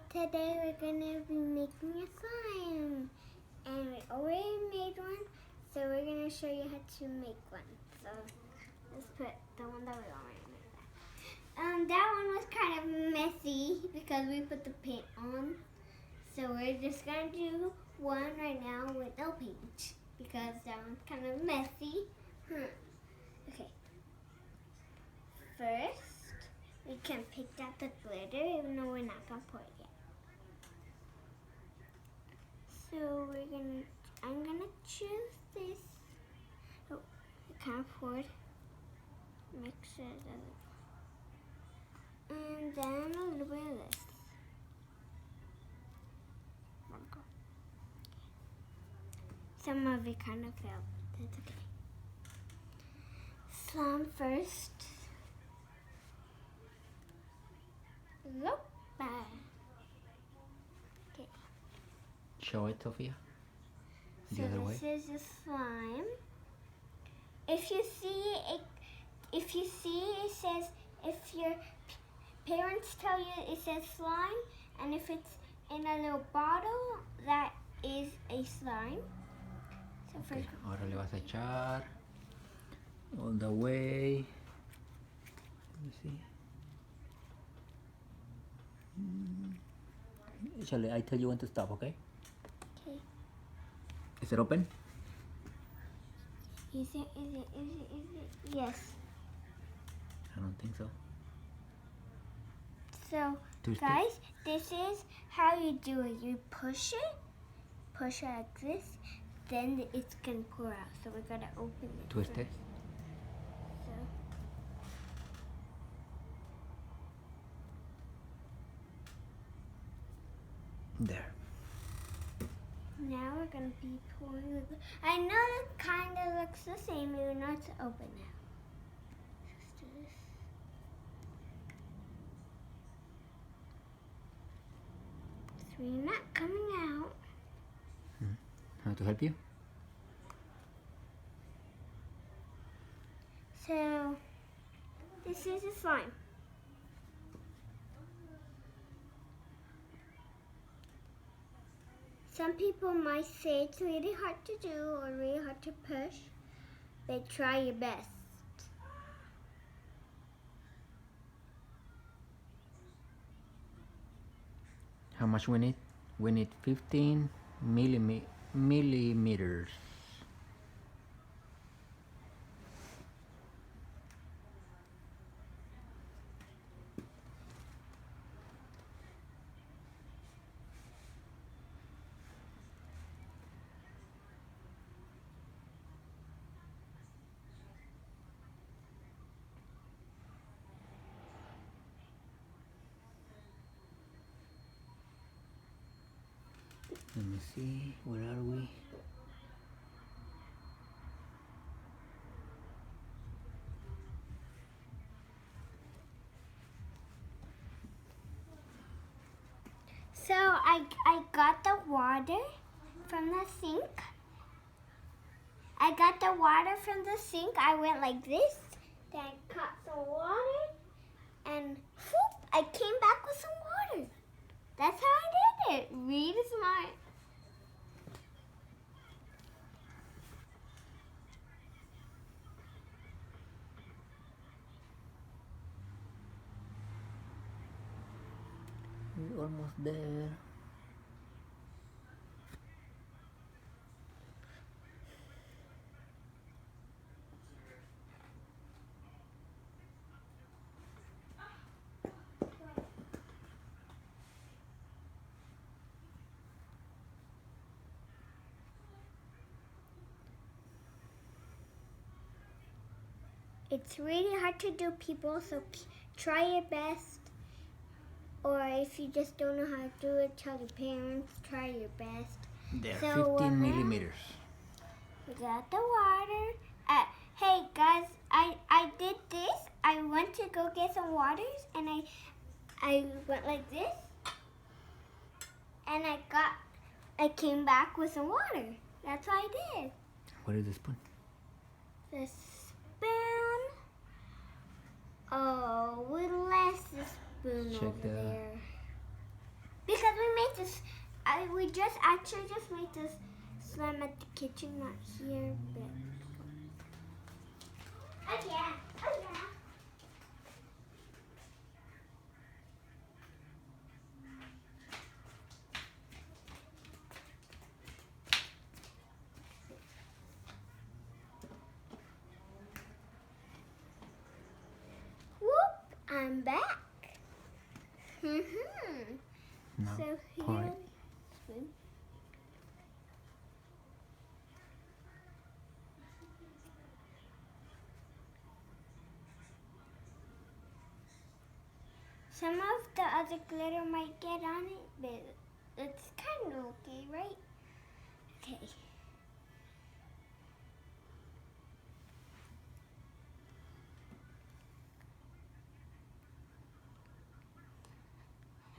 today we're gonna be making a slime, and we already made one, so we're gonna show you how to make one. So let's put the one that we already made. That one was kind of messy because we put the paint on. So we're just gonna do one right now with no paint because that one's kind of messy. Okay. First, we can pick out the glitter even though we're not gonna pour it yet. So I'm gonna choose this. Oh, I can't pour it. Make sure it doesn't. And then a little bit of this. Some of it kind of fell, but that's okay. Slime first. Nope. Okay. Show it, Sofia. So this is the slime. If you see it says, if your parents tell you it says slime, and if it's in a little bottle, that is a slime. So Okay, ahora le vas a echar all the way. Let me see. Échale, I tell you when to stop, okay? Okay. Is it open? Is it? Yes. I don't think so. So, Twist guys, this is how you do it. You push it like this, then it's gonna pour out. So we gotta open it. Twist it. So. There. Now we're gonna be pouring the. I know it kind of looks the same, even though it's open now. Let's do this. It's really not coming out. How to help you? So, this is a slime. Some people might say it's really hard to do or really hard to push, but try your best. How much we need? We need 15 millimeters. Let me see, where are we? So I got the water from the sink. I went like this, then I caught some water, and whoop, I came back with some water. That's how I did it. Really smart. We're almost there. It's really hard to do, people, so try your best. Or if you just don't know how to do it, tell your parents, try your best. There, So, 15 millimeters. We got the water. Hey guys, I did this. I went to go get some waters, and I went like this, and I came back with some water. That's what I did. Where is the spoon? The spoon. Oh, we left the spoon Check over there. Because we made this, we just made this slime at the kitchen, not here, but. Oh yeah, oh yeah. Whoop, I'm back. Now, So pour here. it. Some of the other glitter might get on it, but it's kind of okay, right? Okay.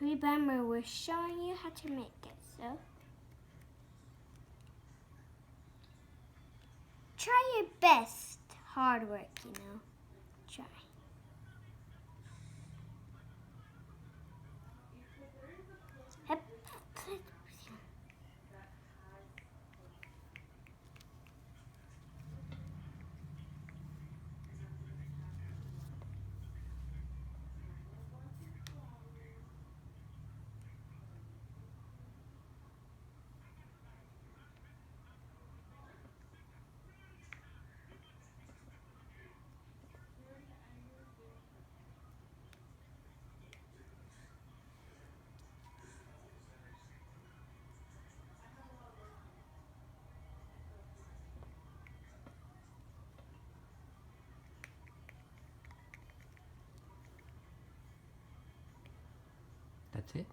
Remember, we're showing you how to make it, so try your best. Hard work, you know. Try. Yep. That's it?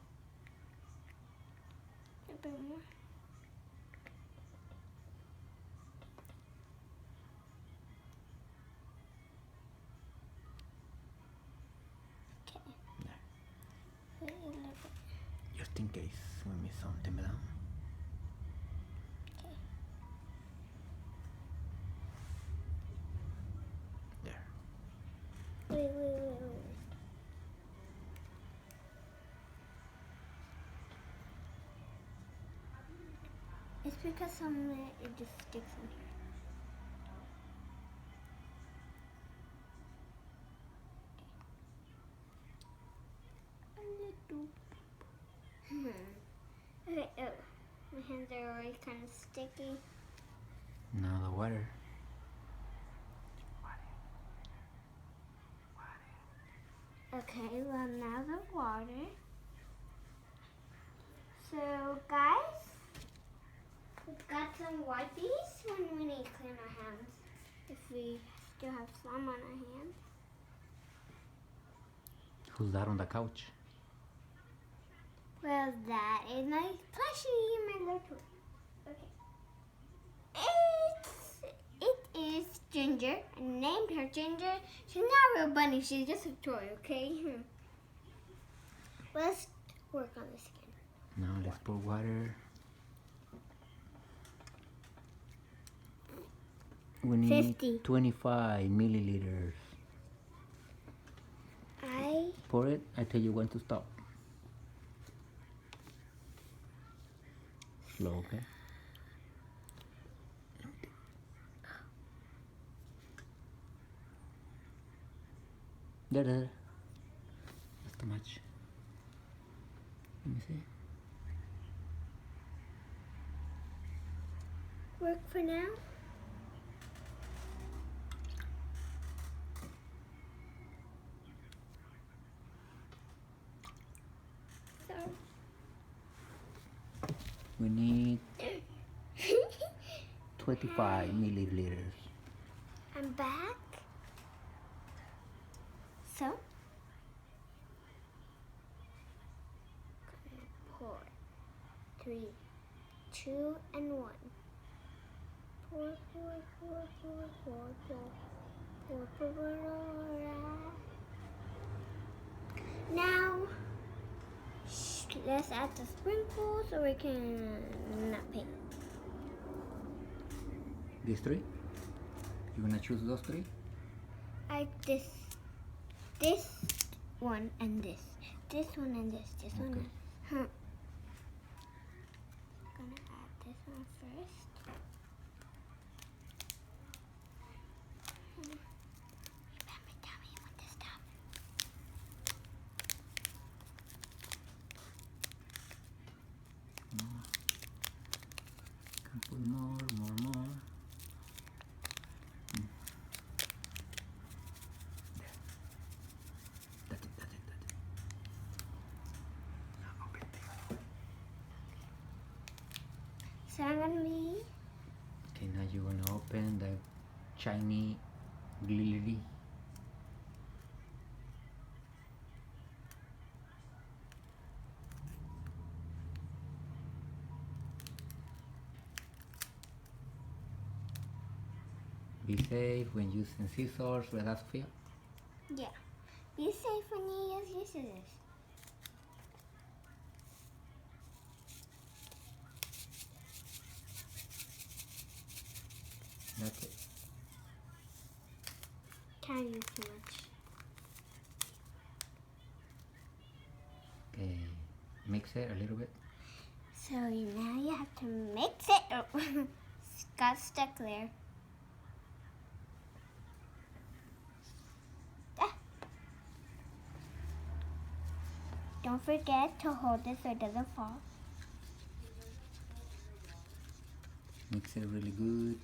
A bit more. Okay. Put it a little bit. Just in case we miss something, ¿verdad? Okay. There. Wait. It's because some it just sticks in here. A little. Okay. Oh, my hands are already kind of sticky. Now the water. Okay, well now the water. So guys, we've got some wipies when we need to clean our hands. If we still have slime on our hands. Who's that on the couch? Well, that is my plushie, my little toy. Okay. It is Ginger. I named her Ginger. She's not a real bunny. She's just a toy, okay? Let's work on this again. Now let's pour water. We need 50. 25 milliliters. Pour it. I tell you when to stop. Slow, okay? There. That's too much. Let me see. Work for now. We need 25 milliliters. I'm back. So, pour 3, 2, and 1. Pour. Now, let's add the sprinkles so we can not paint. These three? You gonna choose those three? This one and this. This one and this. This one. Okay. gonna add this one first. Remember, tell me when to stop. Can put more. There. That's it. Now open the other one. So I'm gonna be. Okay, now you're gonna open the shiny glittery. Be safe when using scissors, ¿verdad, Sofia? Yeah. Be safe when you use your scissors. That's it. Can't use too much. Okay, mix it a little bit. So now you have to mix it. Oh, got stuck there. Ah. Don't forget to hold it so it doesn't fall. Mix it really good.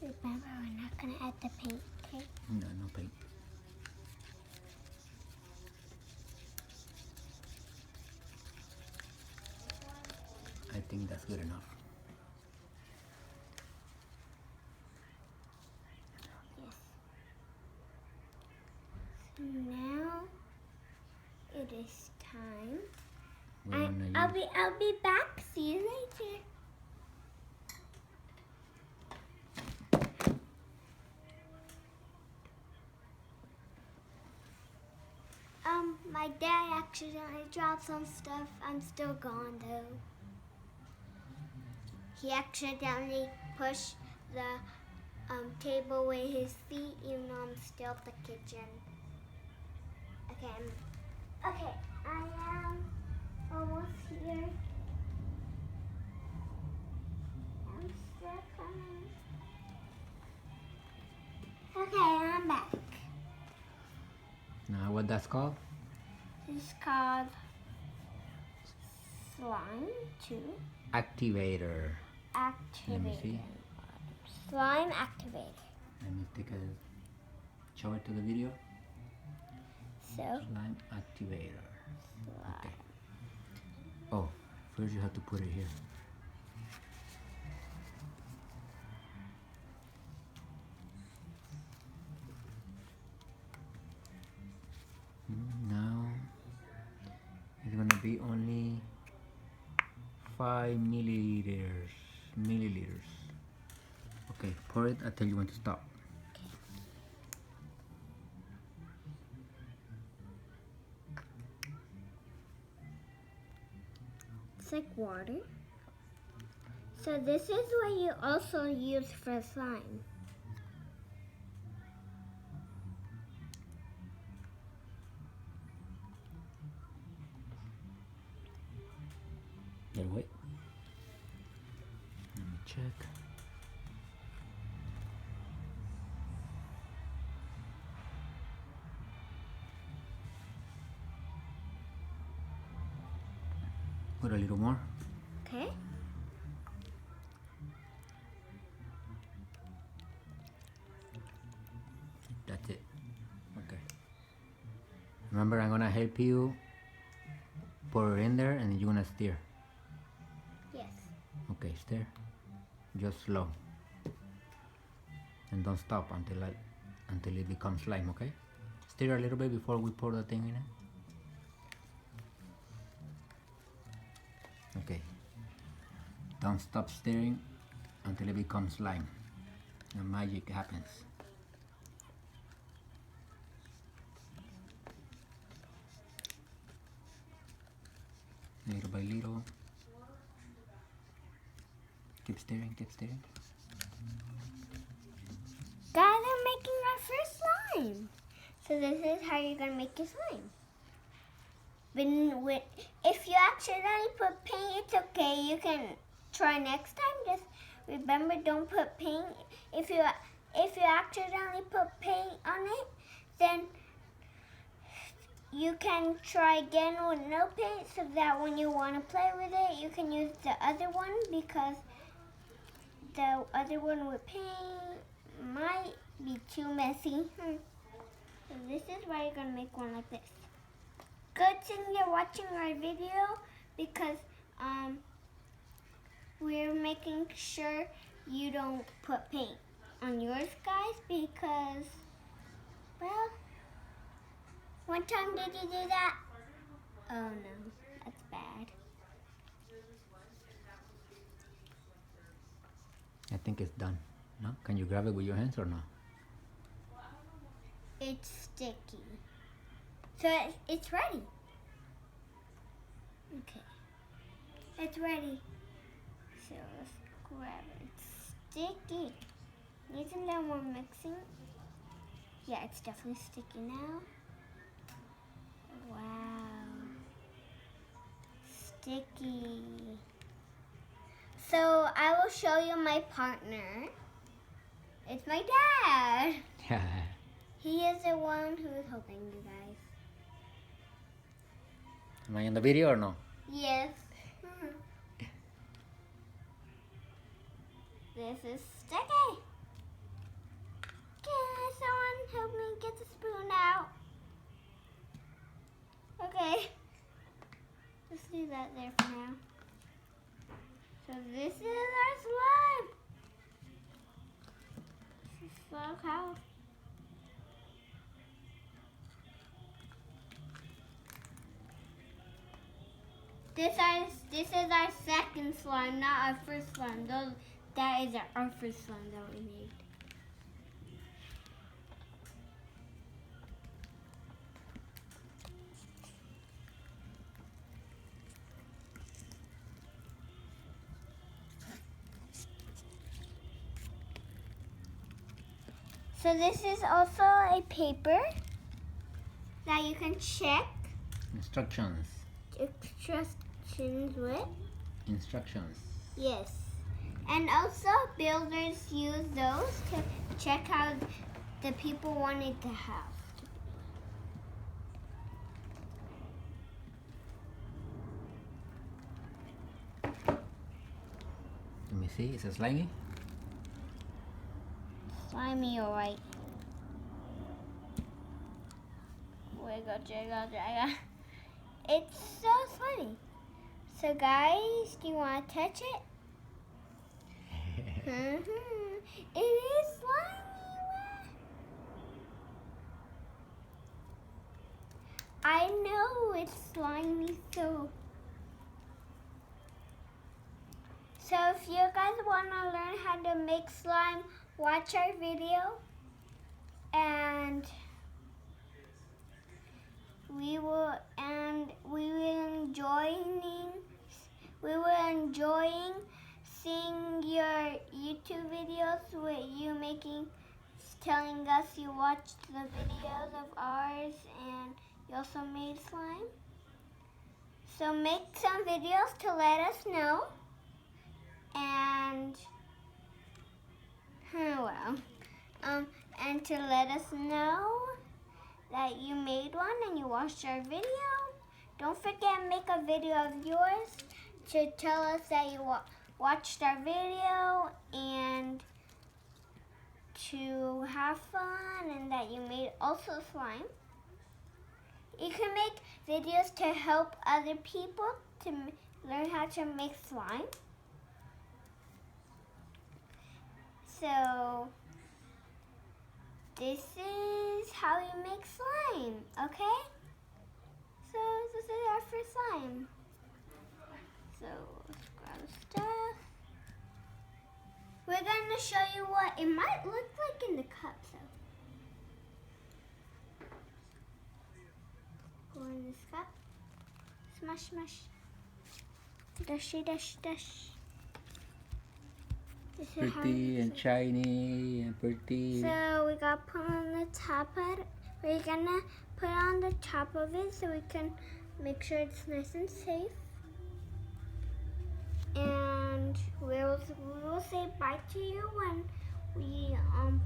Remember, we're not gonna add the paint, okay? No paint. I think that's good enough. Yes. So now it is time. I'll be back. See you later. My dad accidentally dropped some stuff. I'm still gone though. He accidentally pushed the table with his feet, even though I'm still at the kitchen. Okay, I am almost here. I'm still coming. Okay, I'm back. Now what that's called? This is called slime 2. Activator. Let me see. Slime activator. Let me take a show it to the video. So Slime activator. Okay. Oh, first you have to put it here. Now it's gonna be only 5 milliliters. Okay, pour it. I'll tell you when to stop. it's like water. So this is what you also use for slime. Gotta wait. Let me check. Put a little more. Okay. That's it. Okay. Remember, I'm gonna help you pour it in there, and then you're gonna stir. Yes. Okay, stir. Just slow, and don't stop until it becomes slime. Okay. Stir a little bit before we pour the thing in it. Okay. Don't stop stirring until it becomes slime. The magic happens. Little by little. Keep stirring, keep stirring. Guys, I'm making our first slime. So this is how you're gonna make your slime. If you accidentally put paint, it's okay. You can try next time, just remember, don't put paint. If you accidentally put paint on it, then you can try again with no paint, so that when you want to play with it, you can use the other one, because the other one with paint might be too messy. So this is why you're gonna make one like this. Good thing you're watching our video, because we're making sure you don't put paint on yours, guys, because, well, one time did you do that? Oh no, that's bad. I think it's done. No? Can you grab it with your hands or no? It's sticky. So it's ready. Okay. It's ready. So let's grab it. It's sticky. Needs a little more mixing. Yeah, it's definitely sticky now. Wow. Sticky. So I will show you my partner. It's my dad. He is the one who is helping you guys. Am I in the video or no? Yes. This is sticky. Can someone help me get the spoon out? Okay. Let's do that there for now. So this is our slime. This is so cool. This is our second slime, not our first slime. That is our first slime that we made. So this is also a paper that you can check Instructions. instructions with. Instructions. Yes. And also builders use those to check how the people wanted the house to be. Let me see. Is it slimy? Slimy, alright. Wiggle, jiggle, jaggle. It's so slimy. So guys, do you want to touch it? It is slimy. I know it's slimy, so if you guys want to learn how to make slime, watch our video, and we will enjoying seeing your YouTube videos with you telling us you watched the videos of ours and you also made slime. So make some videos to let us know, and and to let us know that you made one and you watched our video. Don't forget, make a video of yours to tell us that you watched our video and to have fun, and that you made also slime. You can make videos to help other people to learn how to make slime. So this is how you make slime, okay? So this is our first slime. So let's grab the stuff. We're going to show you what it might look like in the cup. So pour in this cup. Smash, smash. Dashy, dash, dash. Pretty and shiny and pretty. So we got put on the top of it. We're gonna put on the top of it so we can make sure it's nice and safe. And and we'll say bye to you when we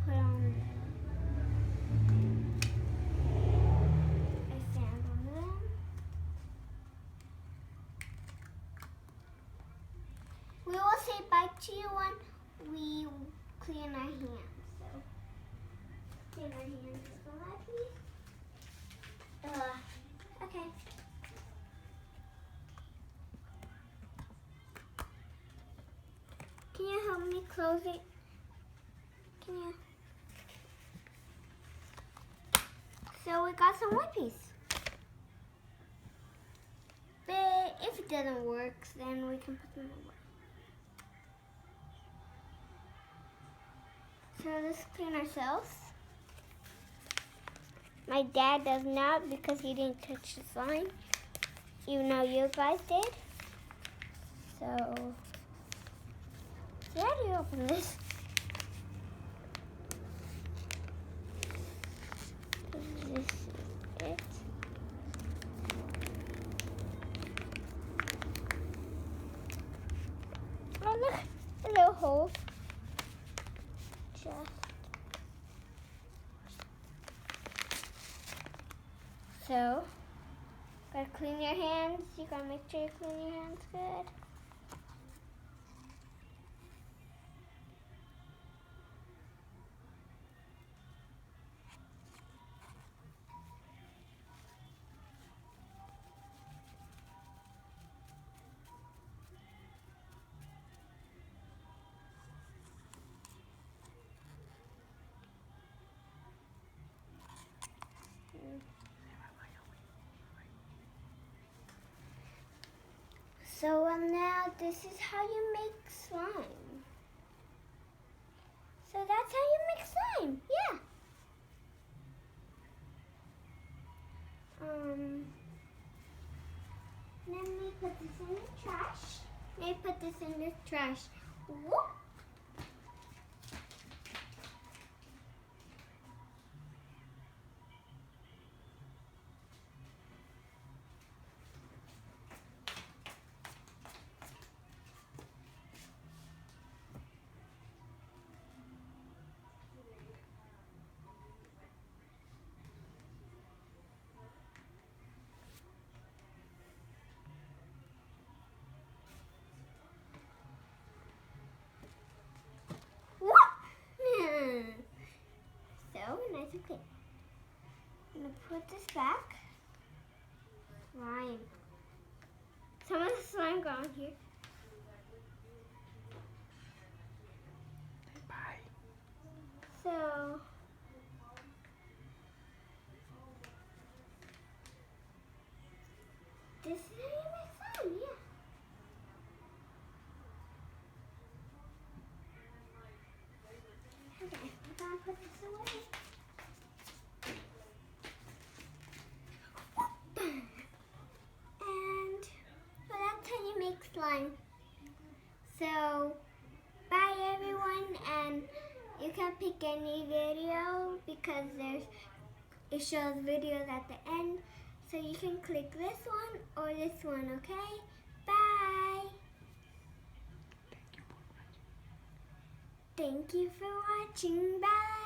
put on a sand on them. We will say bye to you when we clean our hands. So clean our hands with the light, please. Okay. Can you help me close it? Can you? So we got some wipes. But if it doesn't work, then we can put them away. So let's clean ourselves. My dad does not because he didn't touch the slime, even though you guys did. So how do you open this? This is it. Oh look, a little hole. So, gotta clean your hands. You gotta make sure you clean your hands good. So now this is how you make slime. So that's how you make slime, yeah. Let me put this in the trash. Let me put this in the trash. Whoop. So nice and clean. I'm gonna put this back. Slime. Some of the slime got on here. Bye. So this is how you make slime, yeah. Okay, I'm gonna put this away. And so that's how you make slime. So bye everyone, and you can pick any video because it shows videos at the end. So you can click this one or this one, okay? Bye. Thank you for watching. Bye.